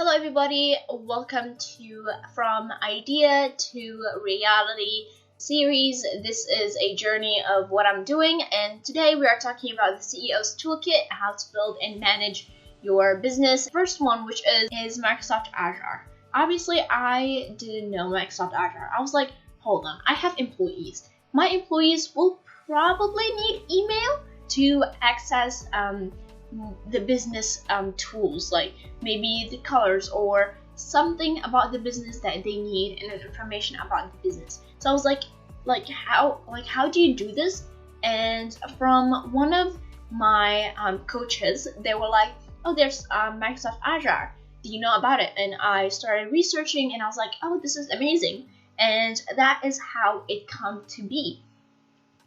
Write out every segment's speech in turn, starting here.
Hello everybody, welcome to From Idea to Reality series. This is a journey of what I'm doing, and today we are talking about the CEO's Toolkit, how to build and manage your business. First one, which is Microsoft Azure. Obviously, I didn't know Microsoft Azure. I was like, hold on, I have employees. My employees will probably need email to access the business tools, like maybe the colors or something about the business that they need and information about the business. So I was like how do you do this? And from one of my coaches, they were like, oh, there's Microsoft Azure, do you know about it? And I started researching and I was like, oh, this is amazing. And that is how it come to be.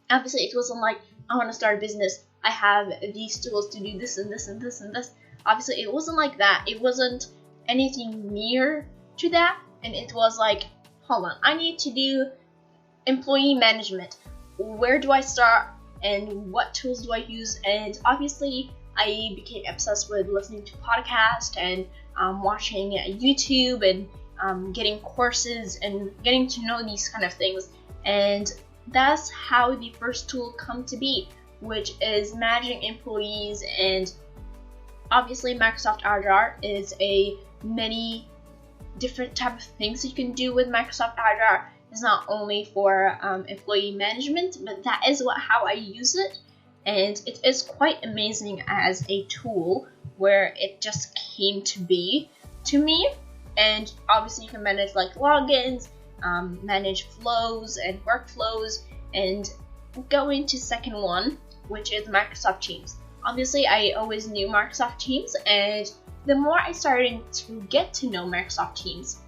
Obviously, it wasn't like I want to start a business, I have these tools to do this and this and this and this. Obviously, it wasn't like that. It wasn't anything near to that. And it was like, hold on, I need to do employee management. Where do I start and what tools do I use? And obviously, I became obsessed with listening to podcasts and watching YouTube and getting courses and getting to know these kind of things. And that's how the first tool come to be, which is managing employees. And obviously Microsoft Azure is a many different type of things you can do with Microsoft Azure. It's not only for employee management, but that is how I use it, and it is quite amazing as a tool where it just came to be to me. And obviously you can manage like logins, manage flows and workflows, and go into second one, which is Microsoft Teams. Obviously, I always knew Microsoft Teams, and the more I started to get to know Microsoft Teams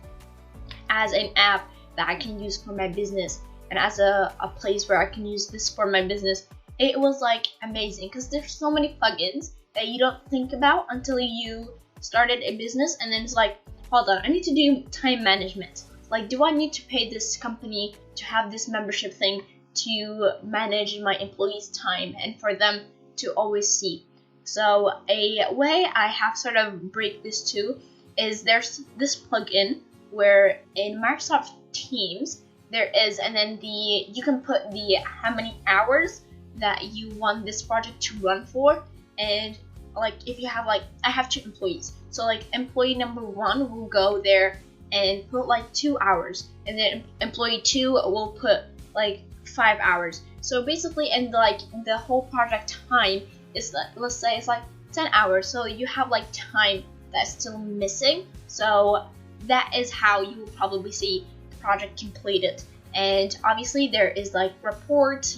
as an app that I can use for my business and as a place where I can use this for my business, it was like amazing because there's so many plugins that you don't think about until you started a business, and then it's like, hold on, I need to do time management. Like, do I need to pay this company to have this membership thing to manage my employees' time and for them to always see? So a way I have sort of break this too is there's this plugin where in Microsoft Teams there is, and then you can put the how many hours that you want this project to run for. And like if you have, like, I have 2 employees, so like employee number 1 will go there and put like 2 hours, and then employee 2 will put like 5 hours. So basically, and like the whole project time is like, let's say it's like 10 hours, so you have like time that's still missing. So that is how you will probably see the project completed. And obviously there is like reports.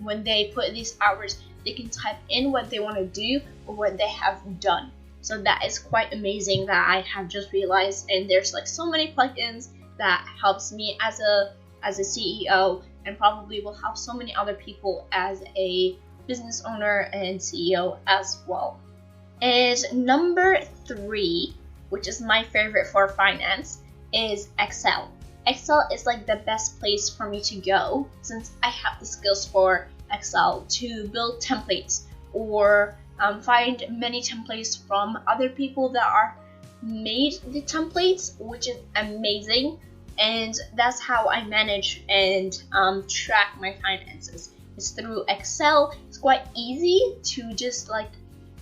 When they put these hours, they can type in what they want to do or what they have done. So that is quite amazing that I have just realized. And there's like so many plugins that helps me as a CEO, and probably will help so many other people as a business owner and CEO as well. And number 3, which is my favorite for finance, is Excel. Excel is like the best place for me to go, since I have the skills for Excel to build templates or find many templates from other people that are made the templates, which is amazing. And that's how I manage and track my finances. It's through Excel. It's quite easy to just like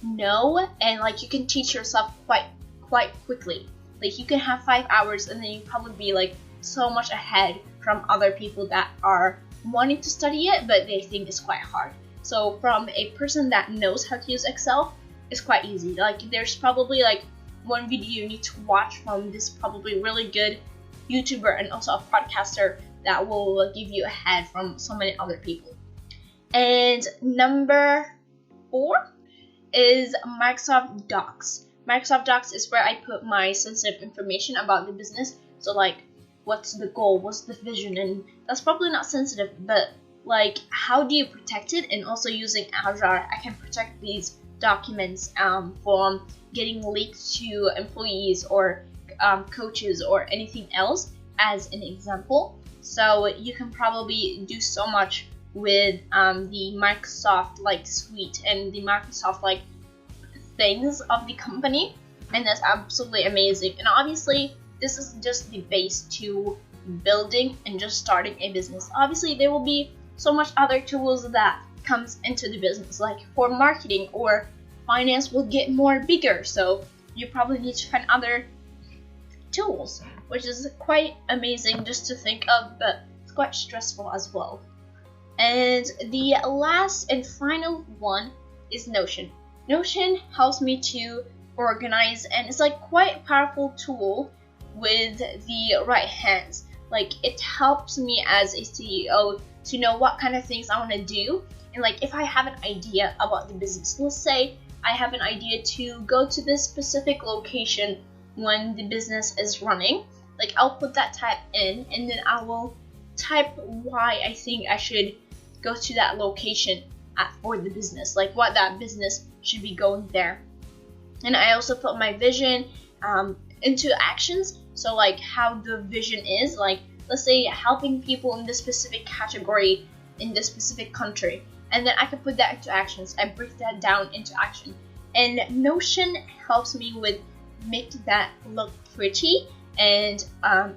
know, and like you can teach yourself quite quickly. Like you can have 5 hours and then you probably be like so much ahead from other people that are wanting to study it, but they think it's quite hard. So from a person that knows how to use Excel, it's quite easy. Like there's probably like one video you need to watch from this probably really good YouTuber and also a podcaster that will give you ahead from so many other people. And number 4 is Microsoft Docs. Microsoft Docs is where I put my sensitive information about the business. So like, what's the goal, what's the vision, and that's probably not sensitive, but like how do you protect it? And also using Azure, I can protect these documents from getting leaked to employees or coaches or anything else, as an example. So you can probably do so much with the Microsoft like suite and the Microsoft like things of the company. and that's absolutely amazing. And obviously this is just the base to building and just starting a business. Obviously there will be so much other tools that comes into the business, like for marketing or finance will get more bigger, so you probably need to find other tools, which is quite amazing just to think of, but it's quite stressful as well. And the last and final one is Notion. Notion helps me to organize, and it's like quite a powerful tool with the right hands. Like it helps me as a CEO to know what kind of things I want to do, and like if I have an idea about the business, let's say I have an idea to go to this specific location when the business is running, like I'll put that type in, and then I will type why I think I should go to that location for the business, like what that business should be going there. And I also put my vision into actions, so like how the vision is, like let's say helping people in this specific category in this specific country, and then I can put that into actions. I break that down into action, and Notion helps me with making that look pretty and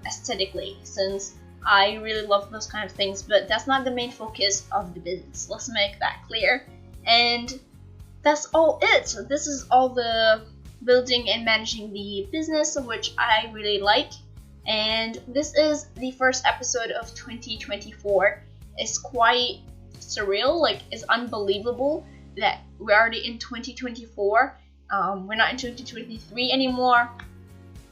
aesthetically, since I really love those kind of things, but that's not the main focus of the business. Let's make that clear. And that's all it. This is all the building and managing the business, which I really like. And this is the first episode of 2024. It's quite surreal, like it's unbelievable that we're already in 2024. We're not in 2023 anymore.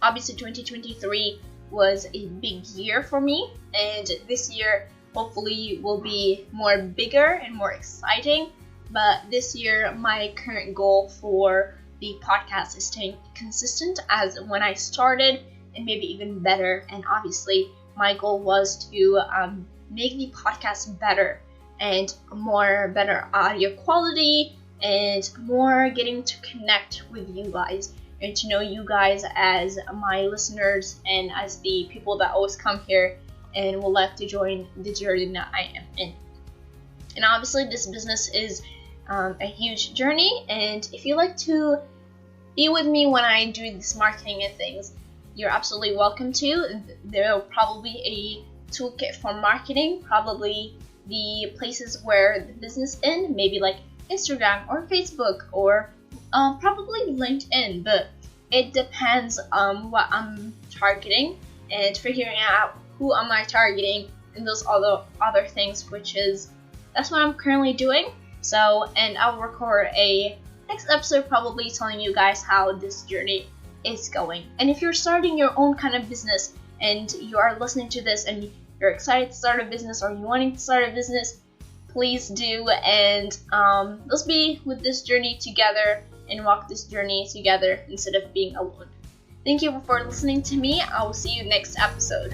Obviously 2023 was a big year for me, and this year hopefully will be more bigger and more exciting. But this year my current goal for the podcast is staying consistent as when I started, and maybe even better. And obviously my goal was to make the podcast better and more better audio quality and more getting to connect with you guys and to know you guys as my listeners and as the people that always come here and will like to join the journey that I am in. And obviously this business is a huge journey, and if you like to be with me when I do this marketing and things, you're absolutely welcome to. There will probably be a toolkit for marketing, probably the places where the business in, maybe like Instagram or Facebook or probably LinkedIn, but it depends on what I'm targeting and figuring out who am I targeting and those other things, which is that's what I'm currently doing. So, and I'll record a next episode probably telling you guys how this journey is going. And if you're starting your own kind of business and you are listening to this and you're excited to start a business or you're wanting to start a business, please do, and let's be with this journey together and walk this journey together instead of being alone. Thank you for listening to me. I will see you next episode.